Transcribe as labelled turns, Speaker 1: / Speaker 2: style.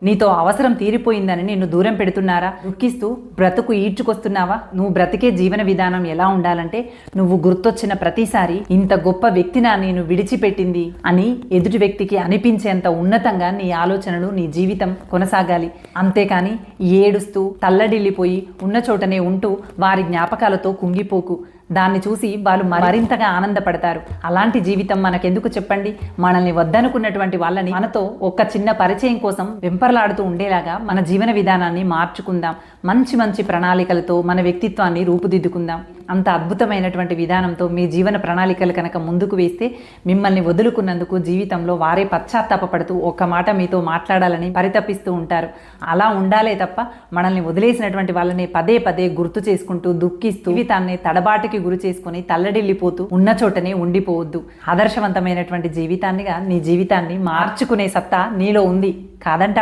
Speaker 1: నీతో అవసరం తీరిపోయిందని నిన్ను దూరం పెడుతున్నారా? దుఃఖిస్తూ బ్రతుకు ఈడ్చుకొస్తున్నావా? నువ్వు బ్రతికే జీవన విధానం ఎలా ఉండాలంటే, నువ్వు గుర్తొచ్చిన ప్రతిసారి ఇంత గొప్ప వ్యక్తినా నేను విడిచిపెట్టింది అని ఎదుటి వ్యక్తికి అనిపించేంత ఉన్నతంగా నీ ఆలోచనలు, నీ జీవితం కొనసాగాలి. అంతేకాని ఏడుస్తూ తల్లడిల్లిపోయి ఉన్న చోటనే ఉంటూ వారి జ్ఞాపకాలతో కుంగిపోకు. దాన్ని చూసి వాళ్ళు మరింతగా ఆనందపడతారు. అలాంటి జీవితం మనకెందుకు చెప్పండి? మనల్ని వద్దనుకున్నటువంటి వాళ్ళని మనతో ఒక చిన్న పరిచయం కోసం వెంపర్లాడుతూ ఉండేలాగా మన జీవన విధానాన్ని మార్చుకుందాం. మంచి మంచి ప్రణాళికలతో మన వ్యక్తిత్వాన్ని రూపుదిద్దుకుందాం. అంత అద్భుతమైనటువంటి విధానంతో మీ జీవన ప్రణాళికలు కనుక ముందుకు వేస్తే మిమ్మల్ని వదులుకున్నందుకు జీవితంలో వారే పశ్చాత్తాపపడుతూ ఒక్క మాట మీతో మాట్లాడాలని పరితపిస్తూ ఉంటారు. అలా ఉండాలే తప్ప మనల్ని వదిలేసినటువంటి వాళ్ళని పదే పదే గుర్తు చేసుకుంటూ దుఃఖిస్తూ జీవితాన్ని తడబాటుకి గురి చేసుకుని తల్లడిల్లిపోతూ ఉన్న చోటనే ఉండిపోవద్దు. ఆదర్శవంతమైనటువంటి జీవితాన్నిగా నీ జీవితాన్ని మార్చుకునే సత్తా నీలో ఉంది, కాదంటావా?